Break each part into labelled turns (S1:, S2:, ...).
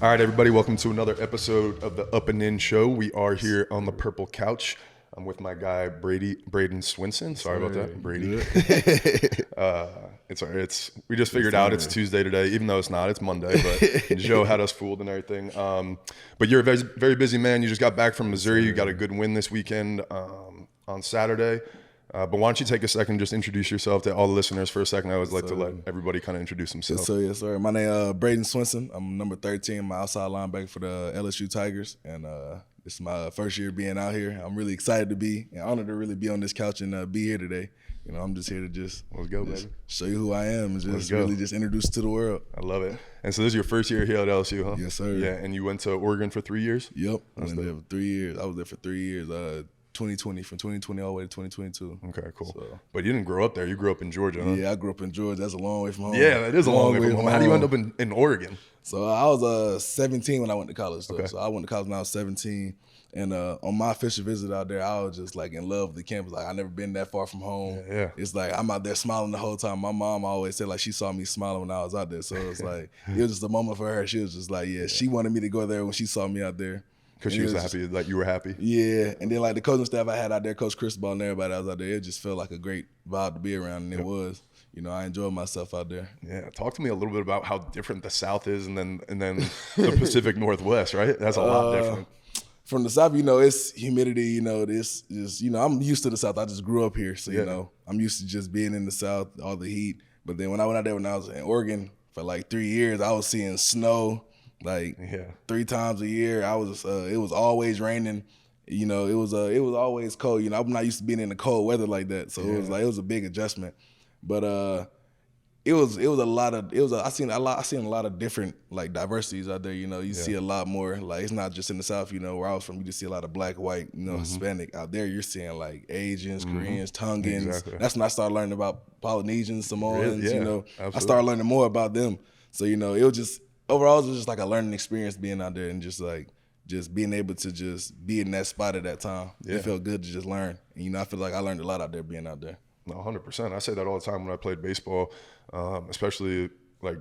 S1: All right, everybody, welcome to another episode of the Up and In Show. We are here on the purple couch. I'm with my guy, Bradyn Swinson. Sorry about that, Brady. It's all right. We just figured out it's Tuesday today, even though it's not. It's Monday, but Joe had us fooled and everything. But you're a very, very busy man. You just got back from Missouri. You got a good win this weekend on Saturday. But why don't you take a second and just introduce yourself to all the listeners for a second. I always like to let everybody kind of introduce themselves.
S2: Yes, sir. My name is Bradyn Swinson. I'm number 13. I'm an outside linebacker for the LSU Tigers. And this is my first year being out here. I'm really excited to be and honored to really be on this couch and be here today. You know, I'm just here to
S1: let's go, baby.
S2: Show you who I am and just really just introduce to the world.
S1: I love it. And so this is your first year here at LSU, huh?
S2: Yes, sir.
S1: Yeah, and you went to Oregon for 3 years?
S2: Yep. I was there for 3 years. 2020, from 2020 all the way to 2022.
S1: Okay, cool. So, but you didn't grow up there. You grew up in Georgia, huh?
S2: Yeah, I grew up in Georgia. That's a long way from home.
S1: Yeah, that is a long way from home. How do you end up in Oregon?
S2: So I was 17 when I went to college. Okay. So I went to college when I was 17. And on my official visit out there, I was just like in love with the campus. Like I never been that far from home.
S1: Yeah.
S2: It's like I'm out there smiling the whole time. My mom always said like she saw me smiling when I was out there. So it's like it was just a moment for her. She was just like, she wanted me to go there when she saw me out there.
S1: Because she was happy, like you were happy?
S2: Yeah, and then like the coaching staff I had out there, Coach Cristobal and everybody that was out there, it just felt like a great vibe to be around, and it was. You know, I enjoyed myself out there.
S1: Yeah, talk to me a little bit about how different the South is and then the Pacific Northwest, right? That's a lot different.
S2: From the South, you know, it's humidity, you know, this is, you know, I'm used to the South. I just grew up here, so, you know, I'm used to just being in the South, all the heat. But then when I went out there, when I was in Oregon for like 3 years, I was seeing snow. Like 3 times a year, it was always raining. You know, it was always cold. You know, I'm not used to being in the cold weather like that, so it was a big adjustment. But I seen a lot of different like diversities out there. You know, you see a lot more. Like it's not just in the South. You know, where I was from, you just see a lot of black, white, you know, Hispanic. Out there, you're seeing like Asians, Koreans, Tongans. Exactly. That's when I started learning about Polynesians, Samoans. You know, absolutely. I started learning more about them. So you know, it was just. Overall, it was just like a learning experience being out there and just being able to just be in that spot at that time. Yeah. It felt good to just learn. And, you know, I feel like I learned a lot out there being out there.
S1: No, 100%. I say that all the time when I played baseball, especially like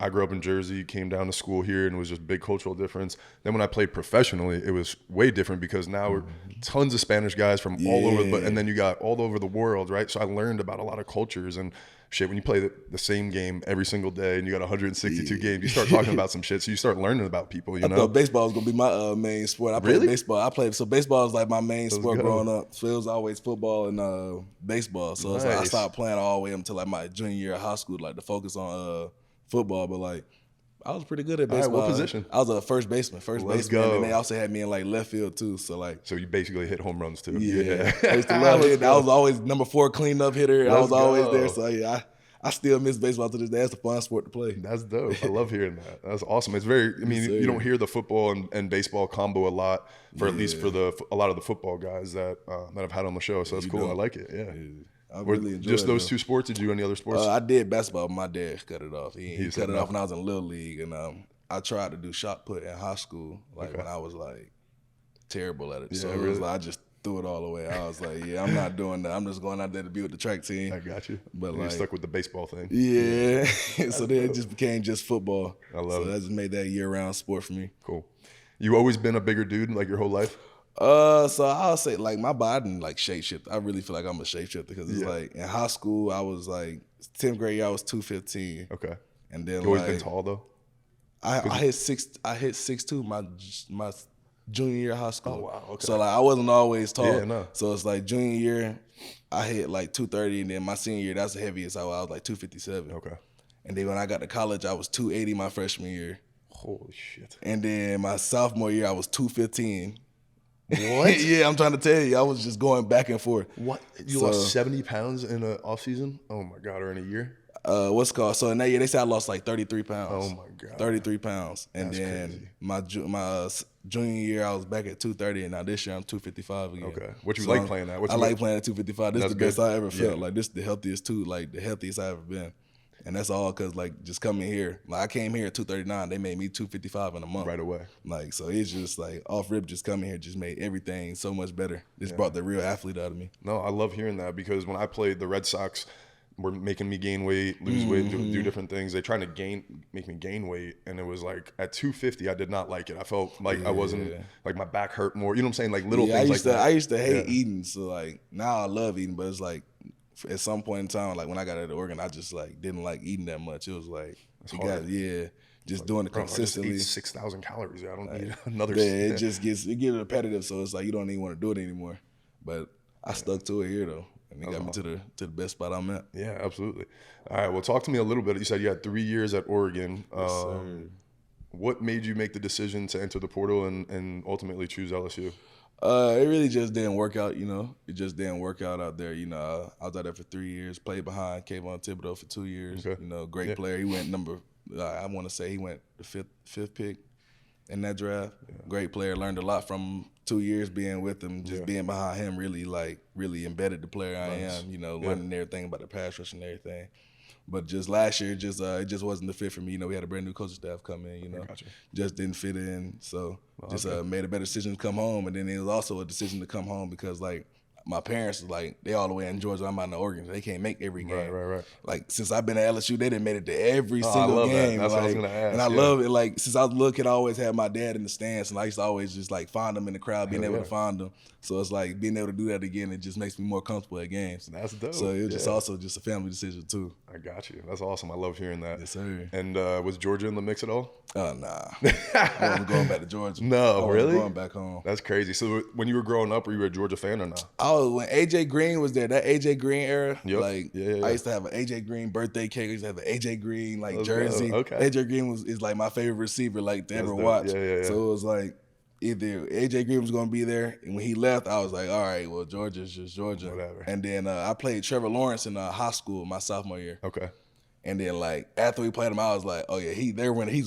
S1: I grew up in Jersey, came down to school here, and it was just big cultural difference. Then when I played professionally, it was way different because now we're tons of Spanish guys from all over, and then you got all over the world, right? So I learned about a lot of cultures and shit. When you play the same game every single day and you got 162 games, you start talking about some shit. So you start learning about people, you know?
S2: I thought baseball was going to be my main sport. I played baseball. So baseball was like my main sport growing up. So it was always football and baseball. So it's like I stopped playing all the way until like my junior year of high school, like to focus on football. But like I was pretty good at baseball.
S1: All right, what position?
S2: I was a first baseman. And they also had me in like left field too. So you
S1: basically hit home runs too.
S2: Yeah. I used to love it. I was always number 4 cleanup hitter. I was always there. So yeah, I still miss baseball to this day. It's a fun sport to play.
S1: That's dope. I love hearing that. That's awesome. It's very. I mean, you don't hear the football and baseball combo a lot at least for a lot of the football guys that I've had on the show. So that's cool. I like it. Yeah.
S2: I really enjoyed
S1: just those 2 sports. Did you do any other sports?
S2: I did basketball. But my dad cut it off. He cut it off when I was in Little League, and I tried to do shot put in high school, when I was like terrible at it. So it was like I just threw it all away. I was like, I'm not doing that. I'm just going out there to be with the track team.
S1: I got you.
S2: But
S1: you're stuck with the baseball thing.
S2: Yeah. So then it just became just football.
S1: I love it.
S2: So that just made that year-round sport for me.
S1: Cool. You always been a bigger dude like your whole life?
S2: So I'll say like my body didn't like shape-shift. I really feel like I'm a shape-shifter because it's like in high school I was like 10th grade year I was 215.
S1: Okay.
S2: And then
S1: you always been tall though?
S2: I hit 6'2" my junior year of high school.
S1: Oh wow. Okay.
S2: So like I wasn't always tall.
S1: Yeah, no.
S2: So it's like junior year I hit like 230, and then my senior year that's the heaviest I was like 257.
S1: Okay.
S2: And then when I got to college I was 280 my freshman year.
S1: Holy shit.
S2: And then my sophomore year I was 215.
S1: What?
S2: Yeah, I'm trying to tell you, I was just going back and forth.
S1: What? You lost 70 pounds in an off season? Oh my God, or in a year?
S2: So in that year they said I lost like 33 pounds.
S1: Oh my God.
S2: 33 pounds. And
S1: that's
S2: then
S1: crazy.
S2: my junior year I was back at 230, and now this year I'm 255 again.
S1: Okay. What you like playing at?
S2: I like playing at 255. This is the best I ever felt.
S1: Yeah.
S2: Like this is the healthiest too, like the healthiest I ever been. And that's all because like just coming here, like I came here at 239, they made me 255 in a month.
S1: Right away.
S2: Like so it's just like off rip, just coming here just made everything so much better. Just brought the real athlete out of me.
S1: No, I love hearing that because when I played the Red Sox, were making me gain weight, lose weight, do different things. They tried to make me gain weight, and it was like at 250, I did not like it. I felt like I wasn't, like my back hurt more. You know what I'm saying? Like little things like that.
S2: I used to hate eating, so like now I love eating, but it's like at some point in time, like when I got out of Oregon, I just like didn't like eating that much. It was like just doing it consistently.
S1: I just ate 6,000 calories. I don't need another.
S2: Yeah, it just gets repetitive, so it's like you don't even want to do it anymore. But I stuck to it here though, and it got me to the best spot I'm at.
S1: Yeah, absolutely. All right, well, talk to me a little bit. You said you had 3 years at Oregon.
S2: Yes,
S1: what made you make the decision to enter the portal and ultimately choose LSU?
S2: It really just didn't work out, you know. It just didn't work out there. You know, I was out there for 3 years, played behind Kayvon Thibodeau for 2 years.
S1: Okay.
S2: You know, great player. He went I want to say he went the fifth pick in that draft. Yeah. Great player. Learned a lot from 2 years being with him. Just being behind him really embedded the player I am. You know, learning everything about the pass rush and everything. But just last year, it just wasn't the fit for me. You know, we had a brand new coaching staff come in. You know, just didn't fit in. So made a better decision to come home. And then it was also a decision to come home because like my parents was like, they all the way in Georgia. I'm out in Oregon. So they can't make every game. Right. Like since I've been at LSU, they done made it to every single game.
S1: That's what I was gonna ask.
S2: And I love it. Like since I was a little kid, I always had my dad in the stands, and I used to always just like find them in the crowd, being able to find them. So it's like being able to do that again. It just makes me more comfortable at games.
S1: That's dope.
S2: So it was just also just a family decision too.
S1: I got you. That's awesome. I love hearing that.
S2: Yes, sir.
S1: And was Georgia in the mix at all?
S2: Oh, nah. I wasn't going back to Georgia.
S1: No, really?
S2: Going back home.
S1: That's crazy. So when you were growing up, were you a Georgia fan or not?
S2: When AJ Green was there, that AJ Green era,
S1: like
S2: I used to have an AJ Green birthday cake. I used to have an AJ Green jersey.
S1: Okay.
S2: AJ Green is like my favorite receiver to ever watch.
S1: Yeah.
S2: So it was like either AJ Green was gonna be there, and when he left, I was like, all right, well Georgia's just Georgia.
S1: Whatever.
S2: And then I played Trevor Lawrence in high school my sophomore year.
S1: Okay.
S2: And then like after we played him, I was like, oh yeah, he's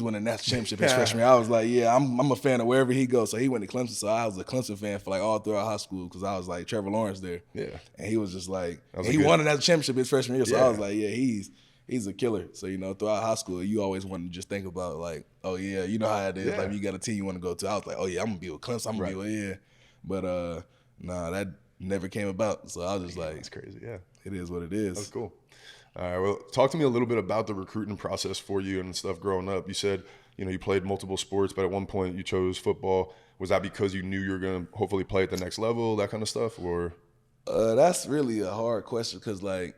S2: winning national championship his freshman year. I was like, yeah, I'm a fan of wherever he goes. So he went to Clemson. So I was a Clemson fan for like all throughout high school because I was like Trevor Lawrence there.
S1: Yeah.
S2: And he was just like, he won a national championship his freshman year. So I was like, yeah, he's a killer. So, you know, throughout high school, you always want to just think about like, oh yeah, you know how it is.
S1: Yeah.
S2: Like you got a team you want to go to. I was like, oh yeah, I'm gonna be with Clemson. I'm gonna be with But nah, that never came about. So I was just like,
S1: it's crazy. Yeah.
S2: It is what it is.
S1: That's cool. All right, well, talk to me a little bit about the recruiting process for you and stuff growing up. You said, you know, you played multiple sports, but at one point you chose football. Was that because you knew you were going to hopefully play at the next level, that kind of stuff, or?
S2: That's really a hard question because, like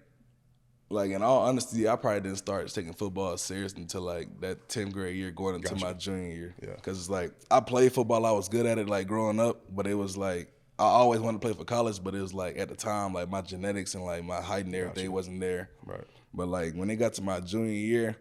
S2: in all honesty, I probably didn't start taking football serious until like that 10th grade year going into my junior year. Yeah. Because it's like I played football, I was good at it like growing up, but it was like I always wanted to play for college, but it was like at the time, like my genetics and like my height and everything wasn't there.
S1: Right.
S2: But like when it got to my junior year,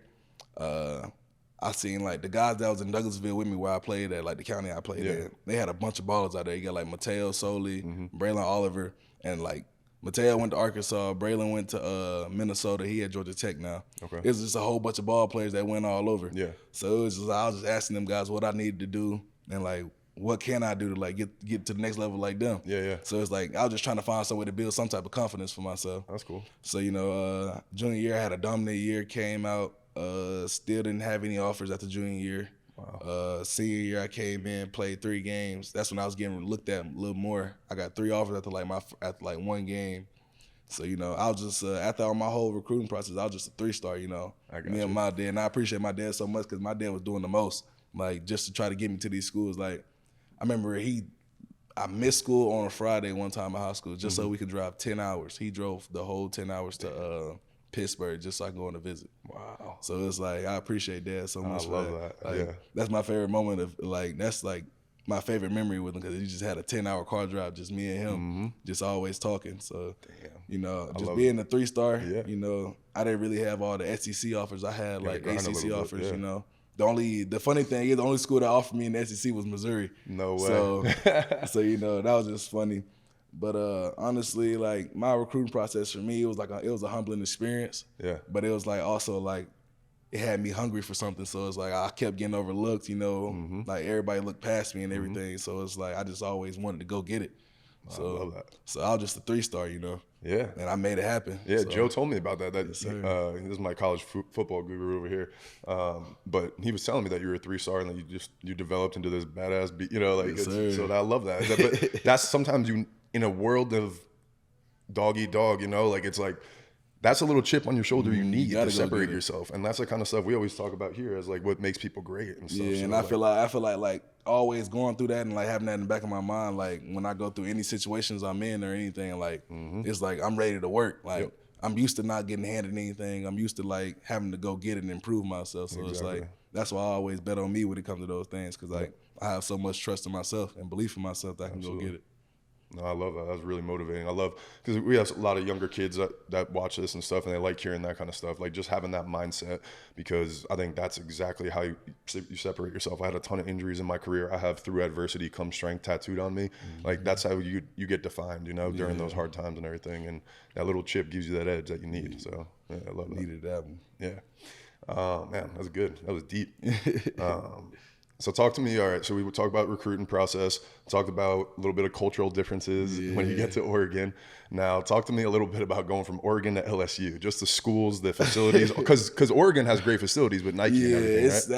S2: I seen like the guys that was in Douglasville with me where I played at, like the county I played in, they had a bunch of ballers out there. You got like Mateo Soli, Braylon Oliver, and like Mateo went to Arkansas, Braylon went to Minnesota. He at Georgia Tech now. Okay. It was just a whole bunch of ball players that went all over.
S1: Yeah.
S2: So it was just, I was just asking them guys what I needed to do and like what can I do to like get to the next level like them.
S1: Yeah.
S2: So it's like I was just trying to find some way to build some type of confidence for myself.
S1: That's cool.
S2: So, you know, junior year I had a dominant year, came out, still didn't have any offers after junior year. Wow. Senior year I came in, played 3 games. That's when I was getting looked at a little more. I got 3 offers after like 1 game. So, you know, I was just, after all my whole recruiting process, I was just a 3-star, you know. And my dad, and I appreciate my dad so much because my dad was doing the most, like, just to try to get me to these schools. Like, I remember I missed school on a Friday one time in high school just so we could drive 10 hours. He drove the whole 10 hours to Pittsburgh just so I could go on a visit. Wow. So it's like, I appreciate Dad so much.
S1: I love that.
S2: Like, that's my favorite moment of, like, that's like my favorite memory with him because he just had a 10-hour car drive, just me and him, just always talking. So, you know, just being a 3-star, you know, I didn't really have all the SEC offers. I had like ACC offers, you know. The funny thing is the only school that offered me in the SEC was Missouri.
S1: No way.
S2: So you know, that was just funny. But honestly, like my recruiting process for me, it was a humbling experience. Yeah. But it was like also like it had me hungry for something. So it's like I kept getting overlooked, you know, like everybody looked past me and everything. So it's like I just always wanted to go get it. So, I love that. So I was just a 3-star, you know. Yeah. And I made it happen.
S1: Yeah, so. Joe told me about that. This is my college football guru over here. But he was telling me that you were a 3-star and that you developed into this badass, you know, like, so I love that. But that's sometimes in a world of dog eat dog, you know, like it's like that's a little chip on your shoulder you need to separate
S2: it.
S1: yourself. And that's the kind of stuff we always talk about here as like what makes people great and stuff.
S2: Yeah,
S1: so
S2: and I feel like always going through that and like having that in the back of my mind, like when I go through any situations I'm in or anything, like it's like I'm ready to work. Like I'm used to not getting handed anything. I'm used to like having to go get it and improve myself. So it's like that's why I always bet on me when it comes to those things, because like I have so much trust in myself and belief in myself that I can go get it.
S1: No, I love that. That's really motivating. I love, because we have a lot of younger kids that watch this and stuff, and they like hearing that kind of stuff, like just having that mindset, because I think that's exactly how you separate yourself. I had a ton of injuries in my career. I have through adversity come strength tattooed on me. Like that's how you get defined, you know, during those hard times and everything. And that little chip gives you that edge that you need. So yeah, I love that.
S2: Needed that one.
S1: Yeah. Man, that was good. That was deep. So talk to me. All right. So we would talk about recruiting process, talked about a little bit of cultural differences when you get to Oregon. Now talk to me a little bit about going from Oregon to LSU, just the schools, the facilities, because Oregon has great facilities with Nike and everything,
S2: it's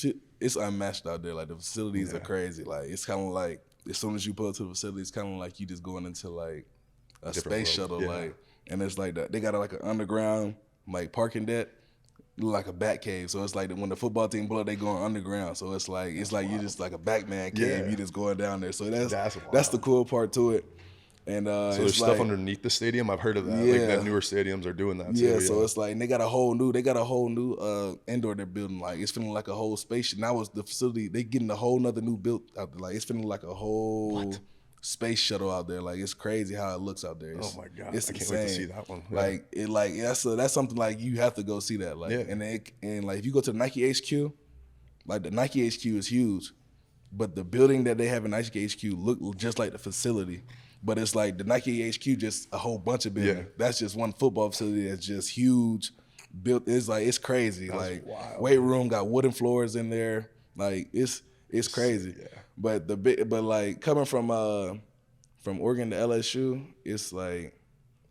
S1: right?
S2: it's unmatched out there. Like the facilities are crazy. Like it's kind of like as soon as you pull up to the facility, it's kind of like you just going into like a space shuttle, like, and it's like that. They got like an underground like parking deck. Like a bat cave, so it's like when the football team blow, they going underground. So it's like you just like a Batman cave. You just going down there. So that's the cool part to it. And
S1: so there's stuff underneath the stadium. I've heard of that. Like that newer stadiums are doing that.
S2: Yeah.
S1: Too,
S2: so it's like and they got a whole new indoor they're building. Like it's feeling like a whole spaceship. Now it's the facility. They getting a whole nother new built out there. Like it's feeling like a whole space shuttle out there. Like it's crazy how it looks out there.
S1: Oh my god,
S2: it's
S1: I can't
S2: insane.
S1: wait to see that one.
S2: That's something like you have to go see that. Like and like if you go to the Nike HQ, like the Nike HQ is huge, but the building that they have in Nike HQ look just like the facility. But it's like the Nike HQ just a whole bunch of buildings. That's just one football facility that's just huge. Built it's crazy. That's like wild. Weight room got wooden floors in there. Like it's crazy. Yeah. But like coming from Oregon to LSU, it's like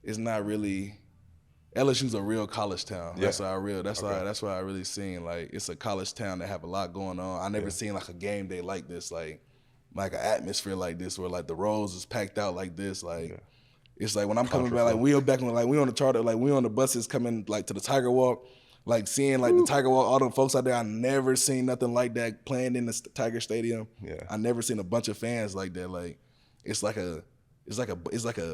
S2: it's not really. LSU's a real college town. That's why I really seen like it's a college town that have a lot going on. I never seen like a game day like this, like an atmosphere like this where like the rows is packed out like this. Like it's like when I'm coming back, like we on the charter, like we on the buses coming like to the Tiger Walk. Like seeing like the Tiger Walk, all them folks out there, I never seen nothing like that playing in the Tiger Stadium. Yeah, I never seen a bunch of fans like that. Like it's like a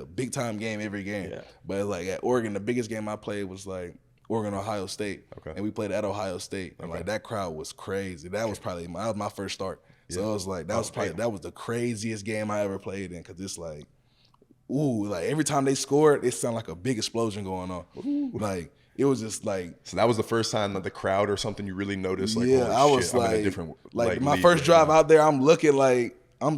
S2: big time game every game. Yeah. But like at Oregon, the biggest game I played was like Oregon Ohio State, and we played at Ohio State, and like that crowd was crazy. That was probably my first start. So it was like that was the craziest game I ever played in, because it's like, like every time they scored, it sounded like a big explosion going on. Like. It was just like.
S1: So that was the first time that the crowd or something you really noticed. Like,
S2: I was like, I'm in a different, like my first drive out there, I'm looking like, I'm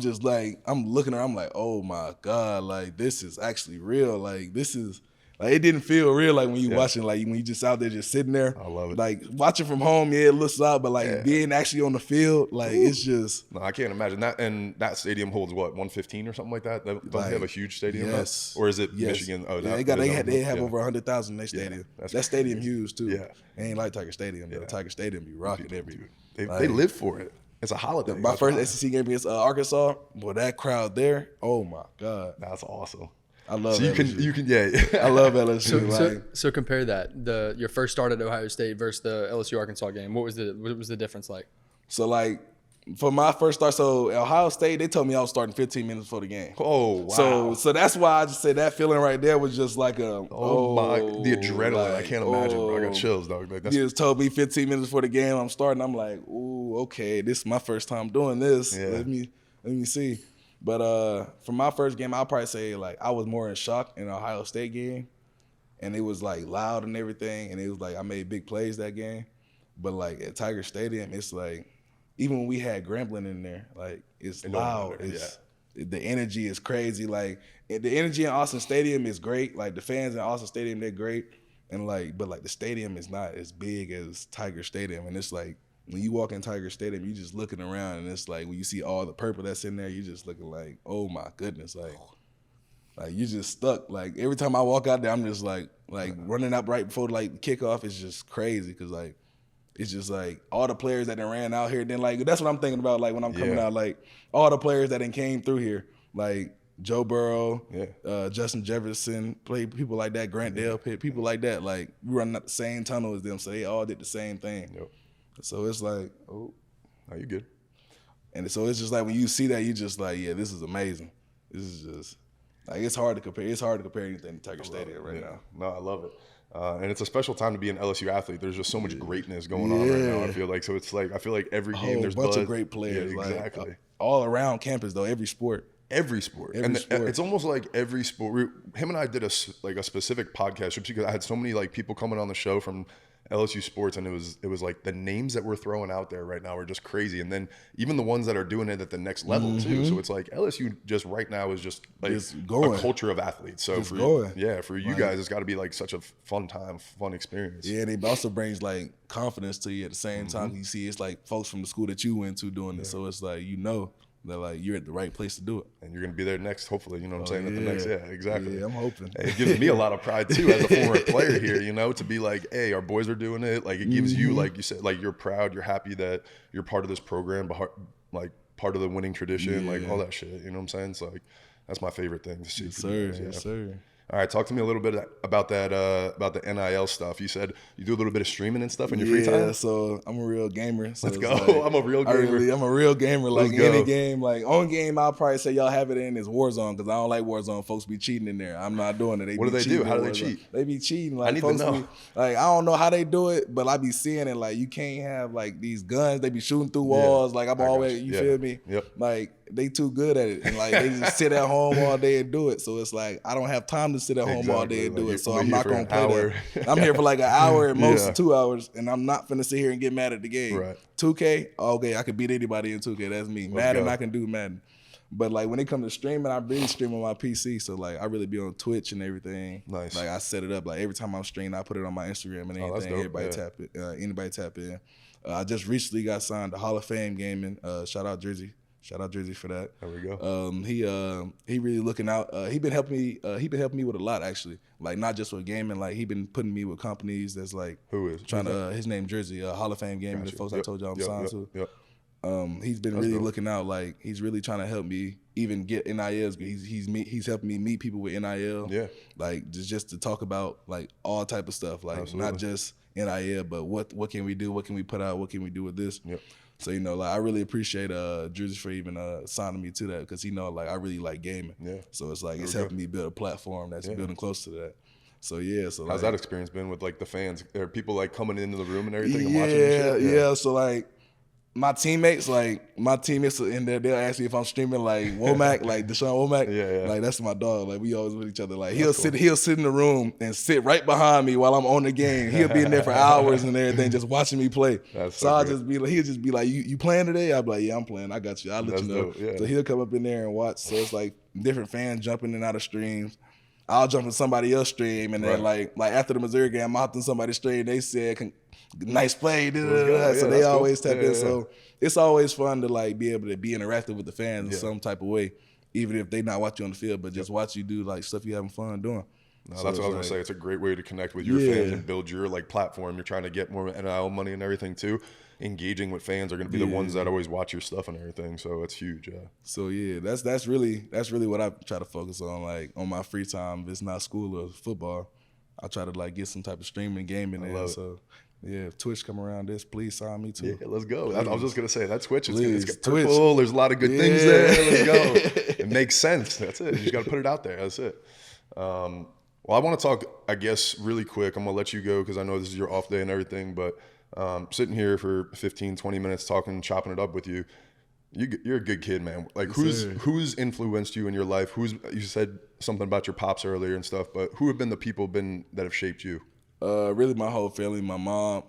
S2: looking around, I'm like, oh my God, like this is actually real. Like this is, like it didn't feel real like when you watching, like when you just out there just sitting there.
S1: I love it.
S2: Like watching from home, it looks out, but like being actually on the field, like it's just.
S1: No, I can't imagine that. And that stadium holds what, 115 or something like that? Don't they have a huge stadium?
S2: Yes.
S1: Or is it Michigan? Oh,
S2: they have over 100,000 in their stadium. That stadium huge too. Yeah. It ain't like Tiger Stadium. The Tiger Stadium be rocking every.
S1: They live for it. It's a holiday.
S2: My first SEC game against Arkansas, boy, that crowd there, oh my God.
S1: That's awesome.
S2: I love
S1: so
S2: LSU.
S1: you can
S2: I love LSU.
S3: So compare that, your first start at Ohio State versus the LSU Arkansas game. What was the difference like?
S2: So like for my first start, so at Ohio State, they told me I was starting 15 minutes before the game.
S1: Oh wow.
S2: So that's why I just said that feeling right there was just like the
S1: adrenaline. Like, I can't imagine, bro. I got chills, dog. Like,
S2: you just told me 15 minutes before the game I'm starting. I'm like, ooh, okay, this is my first time doing this. Yeah. Let me see. But for my first game, I'll probably say like I was more in shock in the Ohio State game, and it was like loud and everything, and it was like I made big plays that game. But like at Tiger Stadium, it's like even when we had Grambling in there, like it's loud. The energy is crazy. Like the energy in Austin Stadium is great. Like the fans in Austin Stadium, they're great, and like but like the stadium is not as big as Tiger Stadium, and it's like. When you walk in Tiger Stadium, you just looking around, and it's like when you see all the purple that's in there, you just looking like, oh my goodness, like you just stuck. Like every time I walk out there, I'm just like running up right before like kickoff is just crazy, because like it's just like all the players that done ran out here. Then like that's what I'm thinking about, like when I'm coming out, like all the players that done came through here, like Joe Burrow,
S1: Yeah.
S2: Justin Jefferson, people like that, Grant Dale, people like that. Like we run out the same tunnel as them, so they all did the same thing.
S1: Yep.
S2: So it's like,
S1: Oh, are you good?
S2: and so it's just like when you see that, you just like, yeah, this is amazing. This is just like it's hard to compare. It's hard to compare anything to Tiger Stadium right now.
S1: No, I love it. And it's a special time to be an LSU athlete. There's just so much greatness going on right now. I feel like I feel like every game there's
S2: a bunch
S1: buzz.
S2: of great players.
S1: Yeah, exactly.
S2: Like, all around campus though, every sport.
S1: Every sport. It's almost like every sport. Him and I did a specific podcast just because I had so many like people coming on the show from LSU sports, and it was like the names that we're throwing out there right now are just crazy, and then even the ones that are doing it at the next level too. So it's like LSU just right now is just like a culture of athletes. So for you guys, it's got to be like such a fun time, fun experience.
S2: Yeah, and it also brings like confidence to you at the same time. You see, it's like folks from the school that you went to doing it, so it's like that like you're at the right place to do it.
S1: And you're going to be there next, hopefully, you know what I'm saying? At the next, exactly.
S2: Yeah, I'm hoping.
S1: It gives me a lot of pride too as a former player here, to be like, hey, our boys are doing it. Like it gives you, like you said, like you're proud, you're happy that you're part of this program, but like part of the winning tradition, like all that shit, you know what I'm saying? So like, that's my favorite thing to see.
S2: Yes, sir.
S1: All right, talk to me a little bit about that, about the NIL stuff. You said you do a little bit of streaming and stuff in your free time?
S2: Yeah, so I'm a real gamer. So
S1: let's go. Like, I'm a real gamer.
S2: I'm a real gamer. Like any game, like only game I'll probably say y'all have it in is Warzone, because I don't like Warzone. Folks be cheating in there. I'm not doing it.
S1: What do they do? How do they cheat?
S2: They be cheating. Like,
S1: I need to know.
S2: Like I don't know how they do it, but I be seeing it. Like you can't have like these guns. They be shooting through walls. Like I'm always, you feel me?
S1: Yep.
S2: Like they too good at it, and like they just sit at home all day and do it. So it's like I don't have time to sit at home all day and do it. So I'm not gonna play that. I'm here for like an hour at most, 2 hours, and I'm not finna sit here and get mad at the game.
S1: Right.
S2: 2K, okay, I can beat anybody in 2K. That's me. Madden, I can do Madden. But like when it comes to streaming, I really stream on my PC. So like I really be on Twitch and everything.
S1: Nice.
S2: Like I set it up. Like every time I'm streaming, I put it on my Instagram and anything. Everybody tap it. Anybody tap in. I just recently got signed to Hall of Fame Gaming. Shout out Jersey. Shout out Jersey for that.
S1: There we go.
S2: He really looking out. He been helping me. He been helping me with a lot actually. Like not just with gaming. Like he been putting me with companies that's like trying to. His name Jersey. Hall of Fame Gaming. The folks I told y'all I'm signed to.
S1: Yep.
S2: He's been really looking out. Like he's really trying to help me even get NILs. He's helping me meet people with NIL.
S1: Yeah.
S2: Like just to talk about like all type of stuff. Like not just NIL, but what can we do? What can we put out? What can we do with this?
S1: Yep.
S2: So, like I really appreciate Jersey for even signing me to that, because like I really like gaming. Yeah. So it's like it's helping me build a platform that's building close to that. So so
S1: how's that experience been with like the fans? Are people like coming into the room and everything and watching and shit?
S2: Yeah. So like my teammates in there, they'll ask me if I'm streaming like Womack, like Deshaun Womack.
S1: Yeah.
S2: Like that's my dog. Like we always with each other. Like he'll sit in the room and sit right behind me while I'm on the game. He'll be in there for hours and everything, just watching me play. So I'll just be like, he'll just be like, you playing today? I'll be like, yeah, I'm playing. I got you. I'll let you know.
S1: Dope. Yeah.
S2: So he'll come up in there and watch. So it's like different fans jumping in and out of streams. I'll jump in somebody else's stream, and then like after the Missouri game, I hopped in somebody's stream. They said, "Nice play." So they always tap in. So it's always fun to like be able to be interactive with the fans in some type of way, even if they not watch you on the field, but just watch you do like stuff you having fun doing.
S1: No, so that's what I was gonna say. It's a great way to connect with your fans and build your like platform. You're trying to get more NIL money and everything too. Engaging with fans are going to be the ones that always watch your stuff and everything. So it's huge.
S2: So that's really what I try to focus on. Like on my free time, if it's not school or football, I try to like get some type of streaming gaming in. So if Twitch come around this, please sign me too.
S1: Yeah, let's go. I was just gonna say that Twitch
S2: is
S1: it's purple. There's a lot of good things there. Let's go. It makes sense. That's it. You just got to put it out there. That's it. Well, I want to talk, I guess, really quick. I'm gonna let you go because I know this is your off day and everything, but. Sitting here for 15, 20 minutes talking, chopping it up with you. You're a good kid, man. Like who's influenced you in your life? You said something about your pops earlier and stuff, but who have been the people that have shaped you?
S2: Really my whole family, my mom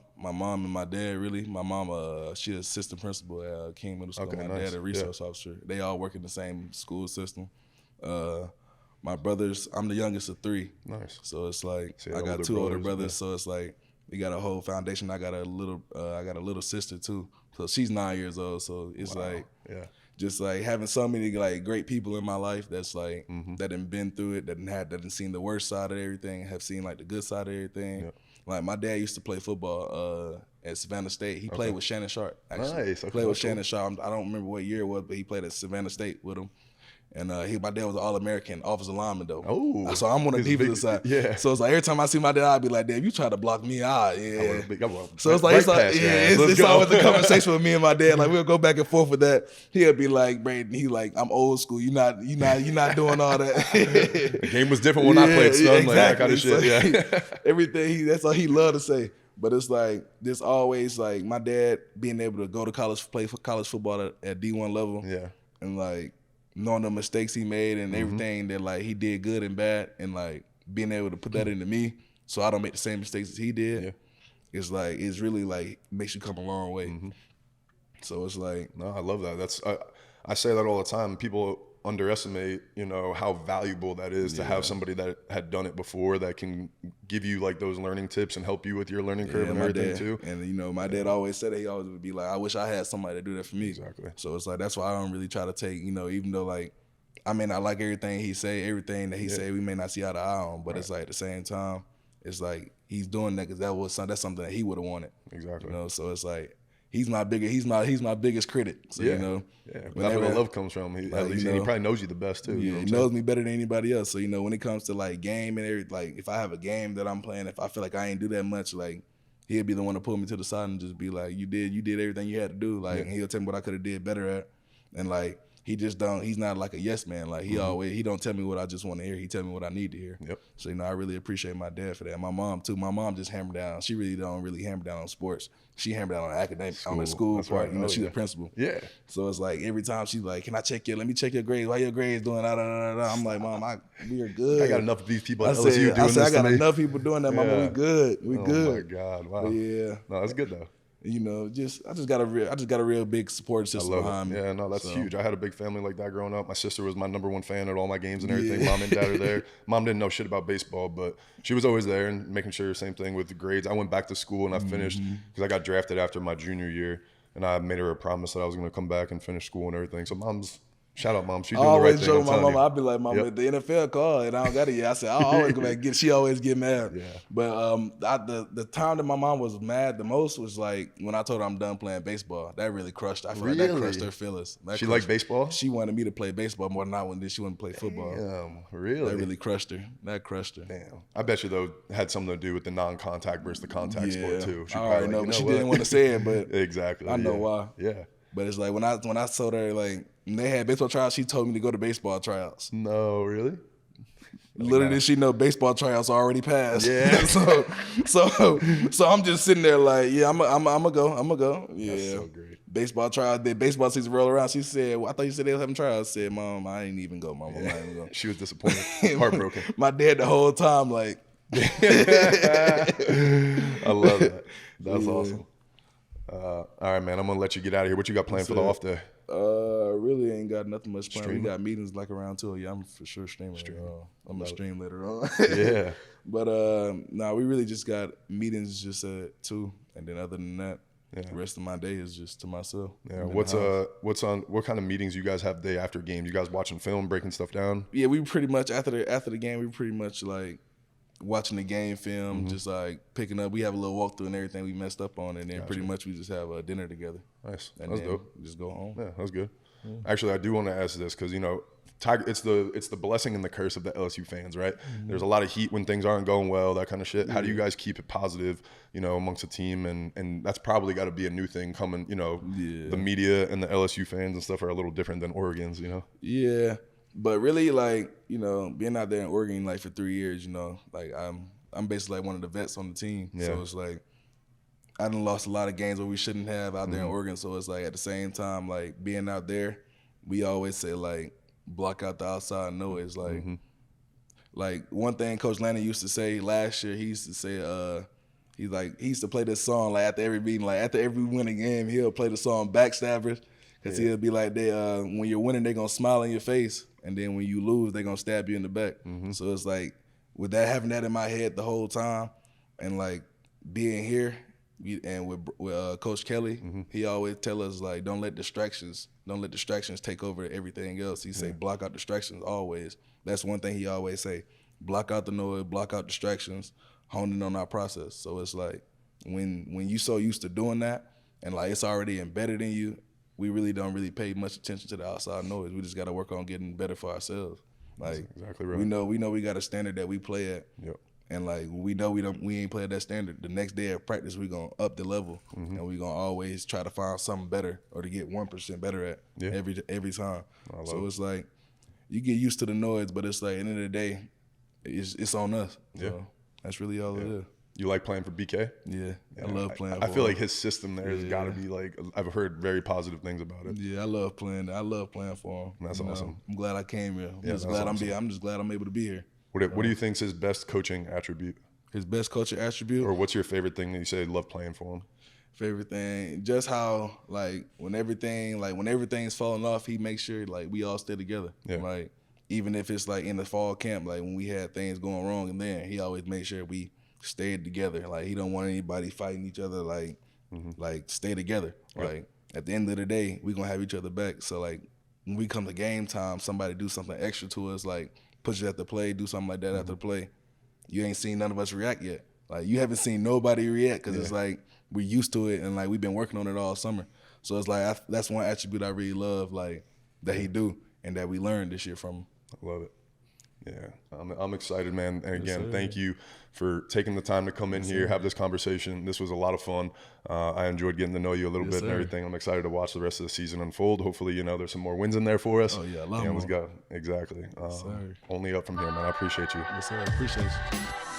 S2: and my dad, really. My mom, she's assistant principal at King Middle School. My dad, a resource officer. They all work in the same school system. My brothers, I'm the youngest of 3.
S1: Nice.
S2: So it's like I got 2 older brothers, so it's like we got a whole foundation. I got a little sister too. So she's 9 years old. So it's just like having so many like great people in my life that's like that done been through it, that done seen the worst side of everything, have seen like the good side of everything. Yep. Like my dad used to play football at Savannah State. He played with Shannon Sharp. Actually.
S1: Nice.
S2: Played with Shannon Sharp. I don't remember what year it was, but he played at Savannah State with him. And my dad was an All-American offensive lineman though.
S1: Oh,
S2: so I'm on the defensive side.
S1: Yeah.
S2: So it's like every time I see my dad, I'd be like, "Damn, you try to block me out." Yeah. So it's like it's always a conversation with me and my dad. Like we'll go back and forth with that. He'll be like, "Bradyn," he like, "I'm old school. You're not doing all that."
S1: The game was different when I played, son.
S2: Exactly.
S1: Like that kind of shit.
S2: So
S1: Yeah.
S2: Everything that's all he loved to say. But it's like this always like my dad being able to go to college, play for college football at D1 level.
S1: Yeah.
S2: And like knowing the mistakes he made and everything that like he did good and bad, and like being able to put that into me so I don't make the same mistakes as he did.
S1: Yeah.
S2: It's like it's really like makes you come a long way. So it's like
S1: No, I love that. I say that all the time. People underestimate, how valuable that is to have somebody that had done it before that can give you like those learning tips and help you with your learning curve and everything too.
S2: And my dad always said that. He always would be like, I wish I had somebody to do that for me.
S1: Exactly.
S2: So it's like that's why I don't really try to take, even though like I may not like everything he say, everything that he say we may not see eye to eye on, but it's like at the same time, it's like he's doing that because that's something that he would have wanted.
S1: Exactly.
S2: So it's like he's my biggest critic. So
S1: Yeah, but that's where the love comes from. At least he probably knows you the best too.
S2: Yeah, he knows me better than anybody else. So when it comes to like game and everything, like if I have a game that I'm playing, if I feel like I ain't do that much, like he'll be the one to pull me to the side and just be like, "You did everything you had to do." Like and he'll tell me what I could have did better at, and like he just don't. He's not like a yes man. Like he don't tell me what I just want to hear. He tell me what I need to hear.
S1: Yep.
S2: So I really appreciate my dad for that. My mom too. My mom just hammered down. She really don't hammer down on sports. She hammered down on academic, on the school
S1: That's
S2: part.
S1: right.
S2: She's a principal.
S1: Yeah.
S2: So it's like every time she's like, "Can I check let me check your grades. How your grades doing?" I'm like, "Mom, we are good.
S1: I got enough of these people at
S2: I
S1: LSU doing this
S2: I got
S1: to me.
S2: enough people doing that, Mama. We good. We good."
S1: Oh my God! Wow.
S2: But yeah.
S1: No, that's good though.
S2: I just got a real big support system behind me.
S1: Yeah, no, that's huge. I had a big family like that growing up. My sister was my #1 fan at all my games and everything. Mom and dad are there. Mom didn't know shit about baseball, but she was always there and making sure same thing with the grades. I went back to school and I finished because I got drafted after my junior year, and I made her a promise that I was going to come back and finish school and everything. So shout out, Mom. She's doing the right thing. I always
S2: joke my mama. I'd be like, "Mama, the NFL called and I don't got it yet." I said, "I'll always go back and get it." She always get mad.
S1: Yeah.
S2: But the time that my mom was mad the most was like when I told her I'm done playing baseball. That really crushed. I feel like that crushed her feelings.
S1: She liked baseball?
S2: She wanted me to play baseball more than I wanted. She wanted to play football.
S1: Damn, really?
S2: That really crushed her. That crushed her.
S1: Damn. I bet you though had something to do with the non-contact versus the contact sport too.
S2: She already know, but she didn't want to say it. But
S1: exactly.
S2: I know why.
S1: Yeah.
S2: But it's like when I told her like when they had baseball tryouts, she told me to go to baseball tryouts.
S1: No, really?
S2: Little did she know baseball tryouts already passed.
S1: Yeah.
S2: so I'm just sitting there like, yeah, I'm gonna go. Yeah.
S1: That's so great.
S2: Baseball tryouts. The baseball season roll around. She said, "Well, I thought you said they was having tryouts." I said, "Mom, I ain't even go, Mom. I'm not even go."
S1: She was disappointed, heartbroken.
S2: My dad the whole time like.
S1: I love that. That's awesome. All right, man. I'm gonna let you get out of here. What you got planned for the off day?
S2: Really ain't got nothing much planned. We got meetings like around 2. Yeah, I'm for sure streaming. I'm gonna stream later on.
S1: Yeah.
S2: But we really just got meetings just at 2, and then other than that, the rest of my day is just to myself.
S1: Yeah. What kind of meetings you guys have day after game? You guys watching film, breaking stuff down?
S2: Yeah, we pretty much after the game, we pretty much like watching the game film, just like picking up. We have a little walkthrough and everything we messed up on, and then pretty much we just have a dinner together.
S1: Nice.
S2: And
S1: that's
S2: then
S1: dope.
S2: just go home.
S1: Yeah, that's good. Actually, I do want to ask this because Tiger, it's the blessing and the curse of the LSU fans, right? There's a lot of heat when things aren't going well, that kind of shit. How do you guys keep it positive, amongst the team? And that's probably got to be a new thing coming. The media and the LSU fans and stuff are a little different than Oregon's.
S2: Yeah. But really, like, being out there in Oregon, like, for 3 years, like, I'm basically, like, one of the vets on the team. Yeah. So it's, like, I done lost a lot of games where we shouldn't have out there in Oregon. So it's, like, at the same time, like, being out there, we always say, like, block out the outside noise. Like, like one thing Coach Lannon used to say last year, he used to say, he used to play this song, like, after every meeting, like, after every winning game, he'll play the song Backstabbers. Because he'll be like, when you're winning, they're going to smile in your face. And then when you lose, they're going to stab you in the back. So it's like, with having that in my head the whole time, and like being here, and with Coach Kelly, he always tell us, like, don't let distractions take over everything else. He say, block out distractions always. That's one thing he always say. Block out the noise, block out distractions, hone in on our process. So it's like, when you so used to doing that, and like it's already embedded in you, we really don't really pay much attention to the outside noise. We just got to work on getting better for ourselves. Like,
S1: that's exactly right.
S2: we know we got a standard that we play at.
S1: Yep.
S2: And like we know we ain't play at that standard. The next day of practice, we gonna up the level, and we gonna always try to find something better or to get 1% better at every time. So it's like you get used to the noise, but it's like at the end of the day, it's on us.
S1: Yeah,
S2: so that's really all it is.
S1: You like playing for BK?
S2: Yeah, I love playing.
S1: I feel like his system there has got to be like, I've heard very positive things about it.
S2: Yeah, I love playing. I love playing for him.
S1: That's awesome.
S2: I'm glad I came here. I'm just glad I'm able to be here.
S1: What do you think is his best coaching attribute?
S2: His best coaching attribute?
S1: Or what's your favorite thing that you say you love playing for him?
S2: Favorite thing, just how like when everything's falling off, he makes sure like we all stay together.
S1: Yeah.
S2: Like even if it's like in the fall camp, like when we had things going wrong, and then he always made sure we stayed together. Like he don't want anybody fighting each other. Like stay together. Right. Like at the end of the day, we gonna have each other back. So like when we come to game time, somebody do something extra to us, like push it at the play, do something like that after the play. You ain't seen none of us react yet. Like you haven't seen nobody react because it's like we're used to it and like we've been working on it all summer. So it's like that's one attribute I really love, like that he do and that we learned this year from him.
S1: I love it. Yeah, I'm excited, man. And again, thank you for taking the time to come in here, have this conversation. This was a lot of fun. I enjoyed getting to know you a little bit and everything. I'm excited to watch the rest of the season unfold. Hopefully, there's some more wins in there for us.
S2: Oh, yeah, a lot more.
S1: Let's go. Exactly. Only up from here, man. I appreciate you.
S2: Yes, sir. I appreciate you.